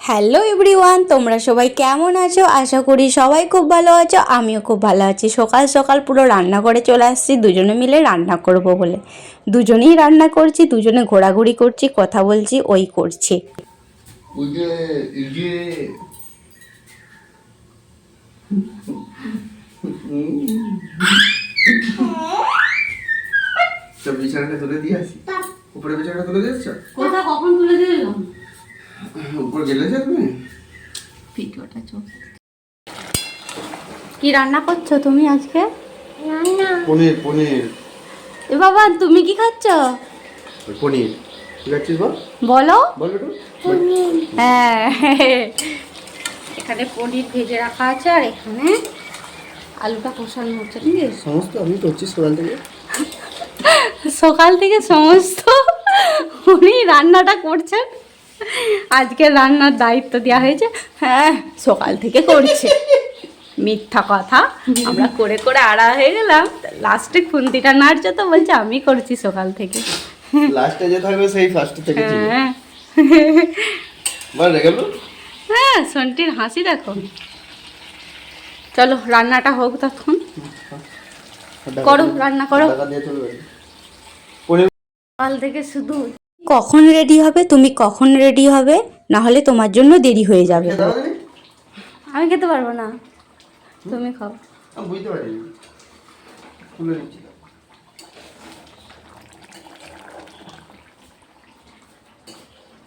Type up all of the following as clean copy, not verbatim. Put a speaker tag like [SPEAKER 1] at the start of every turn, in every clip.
[SPEAKER 1] Hello everyone, তোমরা সবাই কেমন আছো? আশা করি সবাই খুব ভালো আছো। আমিও খুব ভালো আছি। সকাল সকাল পুরো রান্নাঘরে চলে আসছি দুজনে মিলে রান্না করব বলে। দুজনেই রান্না করছি, দুজনে ঘোরাঘুরি করছি, কথা বলছি, ওই করছি।
[SPEAKER 2] তো বিছানাটা তুলে দিয়ে আসি। উপরে বিছানাটা তুলে দিয়েছ?
[SPEAKER 1] কোথা কখন তুলে দিলাম?
[SPEAKER 2] উপরে গেলে যাবে?
[SPEAKER 1] ভিডিওটা চল। কি রান্না করছো তুমি আজকে?
[SPEAKER 2] পনির পনির।
[SPEAKER 1] এ বাবা, তুমি কি খাচ্ছ?
[SPEAKER 2] পনির কি খাচ্ছিস বল?
[SPEAKER 1] বলো।
[SPEAKER 2] বল একটু।
[SPEAKER 1] হ্যাঁ, এখানে পনির ভেজে রাখা আছে আর এখানে আলুটা কষানো হচ্ছে। ঠিক আছে,
[SPEAKER 2] সমস্ত আমি করছি সকাল থেকে।
[SPEAKER 1] সকাল থেকে সমস্ত উনি রান্নাটা করছেন। আজকে রান্নার দায়িত্ব দেওয়া হয়েছে। হ্যাঁ, সকাল থেকে করছে। মিথ্যা কথা, আমরা করে করে আড়া হয়ে গেলাম। লাস্টে খুন্তিটা নাড়ছে তো বলছে আমি করছি সকাল থেকে।
[SPEAKER 2] লাস্টে যে থাকবে সেই ফার্স্ট থেকে ছিল।
[SPEAKER 1] হ্যাঁ
[SPEAKER 2] বল রে গেল।
[SPEAKER 1] হ্যাঁ, সন্টির হাসি দেখো। চলো রান্নাটা হোক তখন। করো, রান্না করো।
[SPEAKER 2] টাকা দিয়ে চলবে। পনির
[SPEAKER 1] সকাল থেকে শুধু কখন রেডি হবে, তুমি কখন রেডি হবে, না হলে তোমার জন্য দেরি হয়ে যাবে।
[SPEAKER 2] খেতে হবে না?
[SPEAKER 1] আমি খেতে পারবো না, তুমি খাও।
[SPEAKER 2] আমি বুঝতে পারিনি। তুলে নিচ্ছি।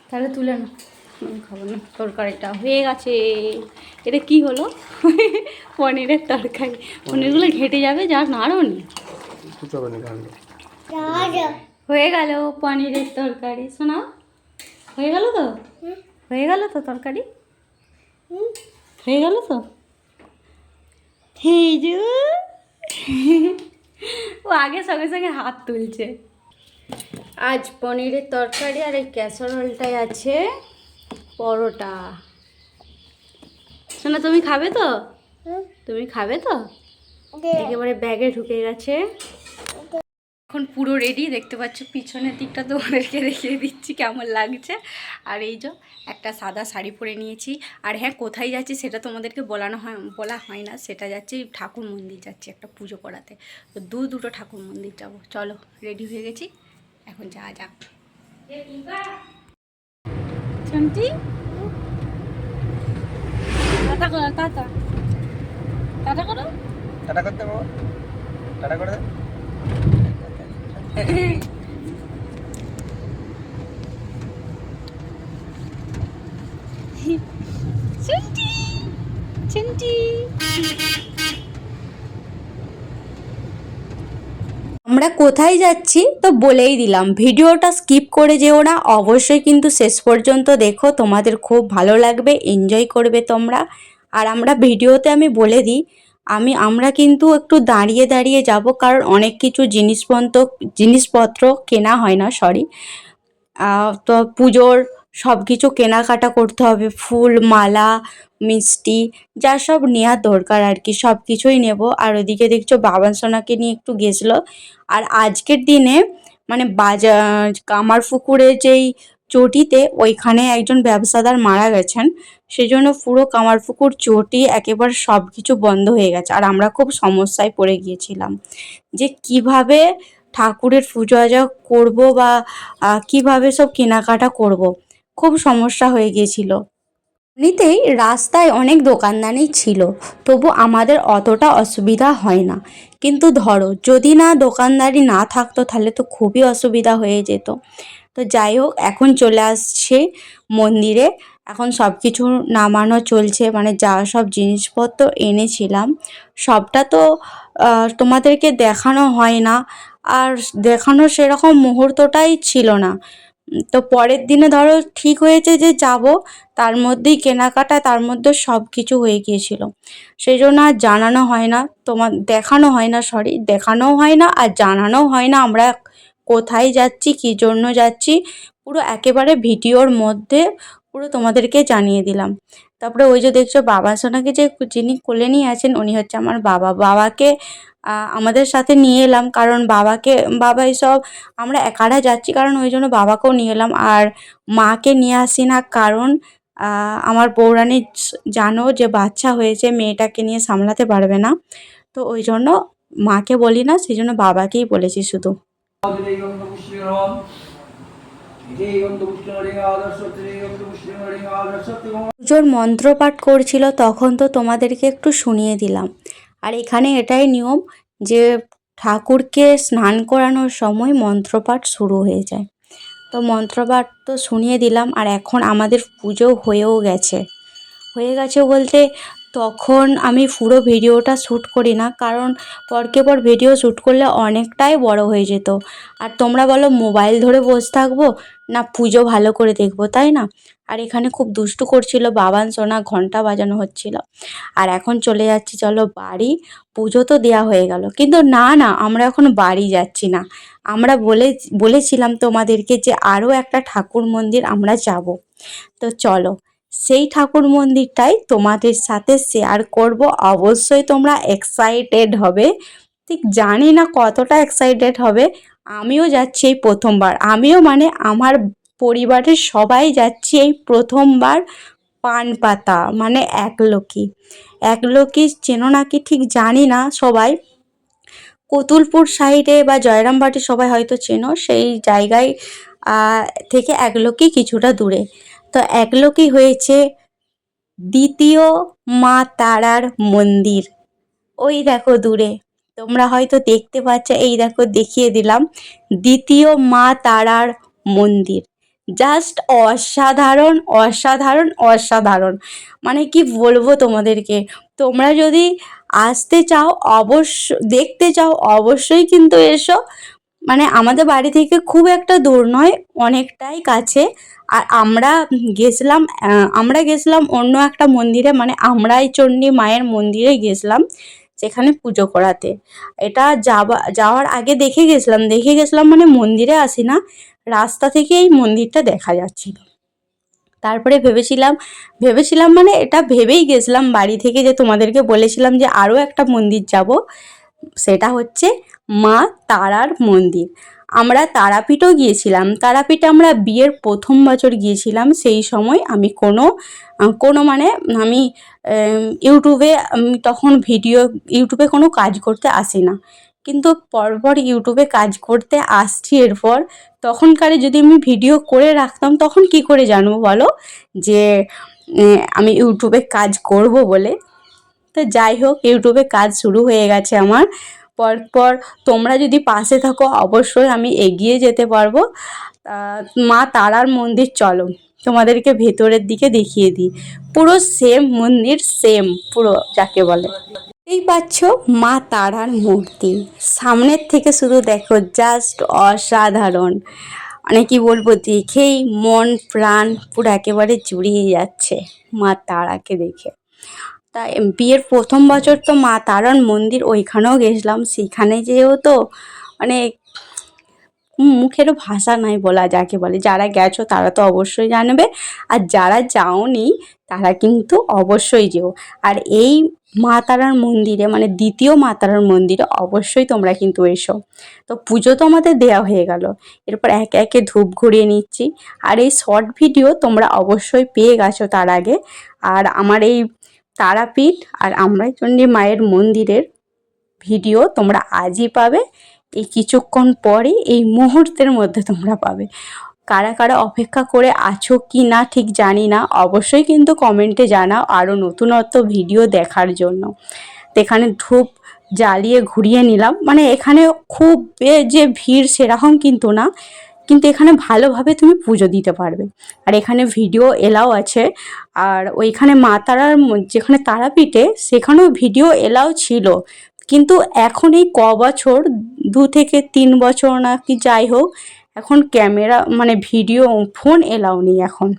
[SPEAKER 1] তাহলে তুলে না, আমি খাবো না। তরকারিটা হয়ে গেছে। এটা কি হলো? পনিরের তরকারি। পনিরগুলো ঘেটে যাবে, যা নাড়ুন।
[SPEAKER 2] কিছু হবে না ভালো।
[SPEAKER 1] হয়ে গেল পনিরের তরকারি। শোনা হয়ে গেল তো? হয়ে গেল তো তরকারি? হয়ে গেল তো? এই যে ও আগে সঙ্গে সঙ্গে হাত তুলছে। আজ পনিরের তরকারি আর এই ক্যাসারোলটাই আছে পরোটা। শোনা, তুমি খাবে তো? তুমি খাবে তো? একেবারে ব্যাগে ঢুকে গেছে। এখন পুরো রেডি, দেখতে পাচ্ছ পিছনের দিকটা তোমাদেরকে দেখিয়ে দিচ্ছি কেমন লাগছে। আর এই যে একটা সাদা শাড়ি পরে নিয়েছি। আর হ্যাঁ, কোথায় যাচ্ছি সেটা তোমাদেরকে বলা হয় না। সেটা যাচ্ছি ঠাকুর মন্দির, যাচ্ছি একটা পুজো করাতে। তো দুটো ঠাকুর মন্দির যাব। চলো, রেডি হয়ে গেছি, এখন যাওয়া যাক। চন্টি টাটা করো, টাটা টাটা করো।
[SPEAKER 2] টাটা করতে বাবা। টাটা করে দে।
[SPEAKER 1] চন্টি চন্টি। আমরা কোথায় যাচ্ছি তো বলেই দিলাম, ভিডিওটা স্কিপ করে যেও না, অবশ্যই কিন্তু শেষ পর্যন্ত দেখো, তোমাদের খুব ভালো লাগবে, এনজয় করবে তোমরা। আর আমরা ভিডিওতে আমি বলে দিই, আমরা কিন্তু একটু দাঁড়িয়ে দাঁড়িয়ে যাব, কারণ অনেক কিছু জিনিসপত্র কেনা হয় না, সরি। তো পুজোর সব কিছু কেনাকাটা করতে হবে, ফুল মালা মিষ্টি যা সব নেওয়ার দরকার আর কি, সব কিছুই নেব। আর ওদিকে দেখছো বাবান সোনাকে নিয়ে একটু গেছিলো। আর আজকের দিনে মানে বাজার কামারপুকুরের যেই চটিতে ওইখানে একজন ব্যবসাদার মারা গেছেন, সেজন্য পুরো কামারপুকুর চটি একেবারে সব কিছু বন্ধ হয়ে গেছে। আর আমরা খুব সমস্যায় পড়ে গিয়েছিলাম যে কিভাবে ঠাকুরের পুজো আজা করবো বা কিভাবে সব কেনাকাটা করব। খুব সমস্যা হয়ে গিয়েছিল। এমনিতেই রাস্তায় অনেক দোকানদানি ছিল, তবু আমাদের অতটা অসুবিধা হয় না। কিন্তু ধরো যদি না দোকানদারি না থাকতো তাহলে তো খুবই অসুবিধা হয়ে যেত। তো যাই হোক, এখন চলে আসছে মন্দিরে। এখন সব কিছু নামানো চলছে, মানে যা সব জিনিসপত্র এনেছিলাম সবটা তো তোমাদেরকে দেখানো হয় না। আর দেখানোর সেরকম মুহূর্তটাই ছিল না। তো পরের দিনে ধরো ঠিক হয়েছে যে যাব, তার মধ্যেই কেনাকাটা, তার মধ্যে সব কিছু হয়ে গিয়েছিল। সেই জন্য আর জানানো হয় না, দেখানো হয় না, সরি, দেখানোও হয় না আর জানানোও হয় না আমরা কোথায় যাচ্ছি, কী জন্য যাচ্ছি। পুরো একেবারে ভিডিওর মধ্যে পুরো তোমাদেরকে জানিয়ে দিলাম। তারপরে ওই যে দেখছো বাবা সোনাকে যে যিনি কোলে নিয়ে আছেন উনি হচ্ছে আমার বাবাকে আমাদের সাথে নিয়ে এলাম, কারণ বাবা এইসব আমরা একারা যাচ্ছি, কারণ ওই জন্য বাবাকেও নিয়ে এলাম। আর মাকে নিয়ে আসি না, কারণ আমার বউরানী জানো যে বাচ্চা হয়েছে, মেয়েটাকে নিয়ে সামলাতে পারবে না, তো ওই জন্য মাকে বলি না, সেই জন্য বাবাকেই বলেছি শুধু। পুজোর মন্ত্রপাঠ করছিল তখন তো তোমাদেরকে একটু শুনিয়ে দিলাম। আর এখানে এটাই নিয়ম যে ঠাকুরকে স্নান করানোর সময় মন্ত্রপাঠ শুরু হয়ে যায়। তো মন্ত্রপাঠ তো শুনিয়ে দিলাম, আর এখন আমাদের পুজো হয়ে গেছে বলতে তখন আমি পুরো ভিডিওটা শ্যুট করি না, কারণ পরকে পর ভিডিও শ্যুট করলে অনেকটাই বড় হয়ে যেত। আর তোমরা বলো মোবাইল ধরে বসে থাকবো না পুজো ভালো করে দেখবো, তাই না? আর এখানে খুব দুষ্টু করছিল বাবান সোনা, ঘন্টা বাজানো হচ্ছিল। আর এখন চলে যাচ্ছি, চলো বাড়ি, পুজো তো দেওয়া হয়ে গেল, কিন্তু না না আমরা এখন বাড়ি যাচ্ছি না। আমরা বলেছিলাম তোমাদেরকে যে আরও একটা ঠাকুর মন্দির আমরা যাব। তো চলো সেই ঠাকুর মন্দিরটাই তোমাদের সাথে শেয়ার করব। অবশ্যই তোমরা এক্সাইটেড হবে, ঠিক জানি না কতটা এক্সাইটেড হবে। আমিও যাচ্ছি এই প্রথমবার, আমিও মানে আমার পরিবারের সবাই যাচ্ছি এই প্রথমবার পানপাতা মানে একলকি চেনো নাকি ঠিক জানি না সবাই। কতুলপুর সাইডে বা জয়রামবাটি সবাই হয়তো চেনো, সেই জায়গায় থেকে একলকি কিছুটা দূরে। তো একলকি হয়েছে দ্বিতীয় মা তারার মন্দির। ওই দেখো দূরে, তোমরা হয়তো দেখতে পাচ্ছ, এই দেখো দেখিয়ে দিলাম দ্বিতীয় মা তারার মন্দির। জাস্ট অসাধারণ অসাধারণ অসাধারণ, মানে কি বলবো তোমাদেরকে। তোমরা যদি আসতে চাও দেখতে চাও অবশ্যই কিন্তু এসো। মানে আমাদের বাড়ি থেকে খুব একটা দূর নয়, অনেকটাই কাছে। আর আমরা গেছিলাম অন্য একটা মন্দিরে, মানে আমরাই চণ্ডী মায়ের মন্দিরে গেছিলাম সেখানে পুজো করাতে। এটা যাওয়ার আগে দেখে গেছিলাম মানে মন্দিরে আসি না, রাস্তা থেকে এই মন্দিরটা দেখা যাচ্ছিল। তারপরে ভেবেছিলাম মানে এটা ভেবেই গেছিলাম বাড়ি থেকে, যে তোমাদেরকে বলেছিলাম যে আরও একটা মন্দির যাব, সেটা হচ্ছে মা তারার মন্দির। আমরা তারাপীঠও গিয়েছিলাম, তারাপীঠে আমরা বিয়ের প্রথম বছর গিয়েছিলাম। সেই সময় আমি আমি ইউটিউবে তখন ইউটিউবে কোনো কাজ করতে আসি না, কিন্তু পরপর ইউটিউবে কাজ করতে আসছি। এরপর তখনকারে যদি আমি ভিডিও করে রাখতাম তখন কি করে জানবো বলো যে আমি ইউটিউবে কাজ করব বলে। তো যাই হোক, ইউটিউবে কাজ শুরু হয়ে গেছে আমার। পরপর তোমরা যদি পাশে থাকো অবশ্যই আমি এগিয়ে যেতে পারবো। মা তারার মন্দির চলো তোমাদেরকে ভেতরের দিকে দেখিয়ে দিই। পুরো সেম মন্দির, সেম পুরো যাকে বলে। এই পাচ্ছ মা তারার মূর্তি, সামনের থেকে শুধু দেখো জাস্ট অসাধারণ। মানে কি বলবো, দেখেই মন প্রাণ পুরো একেবারে জুড়িয়ে যাচ্ছে মা তারাকে দেখে। তাই বিয়ের প্রথম বছর তো মা তারার মন্দির ওইখানেও গেছিলাম, সেখানে যেও তো মানে মুখেরও ভাষা নাই বলা যাকে বলে। যারা গেছো তারা তো অবশ্যই জানবে, আর যারা যাওনি তারা কিন্তু অবশ্যই যেও। আর এই মা তারার মন্দিরে মানে দ্বিতীয় মা তারার মন্দিরে অবশ্যই তোমরা কিন্তু এসো। তো পুজো তো আমাদের দেওয়া হয়ে গেল, এরপর একে একে ধূপ ঘুরিয়ে নিচ্ছি। আর এই শর্ট ভিডিও তোমরা অবশ্যই পেয়ে গেছো তার আগে। আর আমার এই তারাপীঠ আর আমরাই চণ্ডী মায়ের মন্দিরের ভিডিও তোমরা আজই পাবে, এই কিছুক্ষণ পরে এই মুহূর্তের মধ্যে তোমরা পাবে। কারা কারা অপেক্ষা করে আছো কি না ঠিক জানি না, অবশ্যই কিন্তু কমেন্টে জানাও আরও নতুনত্ব ভিডিও দেখার জন্য। তো এখানে ধূপ জ্বালিয়ে ঘুরিয়ে নিলাম, মানে এখানে খুব যে ভিড় সেরকম কিন্তু না, কিন্তু এখানে ভালোভাবে তুমি পুজো দিতে পারবে। আর এখানে ভিডিও এলাও আছে। আর ওইখানে মা তারার যেখানে তারাপীঠে সেখানেও ভিডিও এলাও ছিল, কিন্তু এখন এই বছর 2 থেকে 3 বছর না কি যাই হোক, এখন ক্যামেরা মানে ভিডিও ফোন এলাও নেই এখন,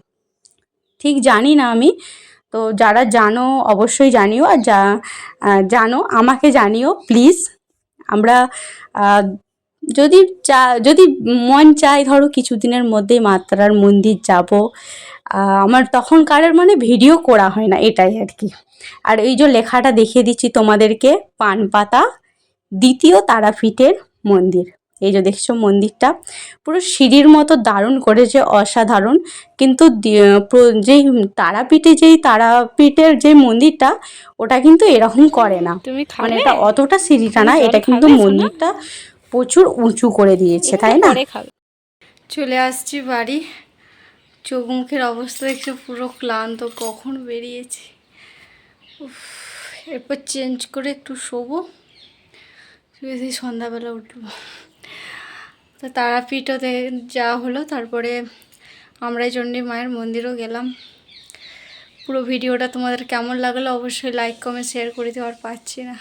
[SPEAKER 1] ঠিক জানি না আমি। তো যারা জানো অবশ্যই জানিও, আর জানো আমাকে জানিও প্লিজ। আমরা যদি মন চায় ধরো কিছুদিনের মধ্যেই মা তারার মন্দির যাব। আমার তখনকার মানে ভিডিও করা হয় না, এটাই আর কি। আর এই যে লেখাটা দেখিয়ে দিচ্ছি তোমাদেরকে, পানপাতা দ্বিতীয় তারাপীঠের মন্দির। এই যে দেখছো মন্দিরটা পুরো সিঁড়ির মতো দারুণ করেছে, অসাধারণ। কিন্তু যেই তারাপীঠের যে মন্দিরটা ওটা কিন্তু এরকম করে না, মানে এটা অতটা সিঁড়িটা না, এটা কিন্তু মন্দিরটা প্রচুর উঁচু করে দিয়েছে, তাই না? চলে আসছি বাড়ি, চোখ মুখের অবস্থা দেখছো পুরো ক্লান্ত, কখন বেরিয়েছি। এরপর চেঞ্জ করে একটু শোবো, শুয়ে সন্ধ্যাবেলা উঠবো। তো তারাপীঠও যাওয়া হলো, তারপরে আমরা চণ্ডী মায়ের মন্দিরও গেলাম। পুরো ভিডিওটা তোমাদের কেমন লাগলো অবশ্যই লাইক কমেন্ট শেয়ার করে দেওয়ার পাচ্ছি না,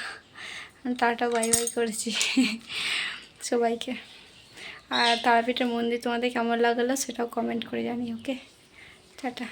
[SPEAKER 1] টাটা বাই বাই করেছি সবাইকে। আর তারাপীঠের মন্দির তোমাদের কেমন লাগলো সেটাও কমেন্ট করে জানি। ওকে, টাটা।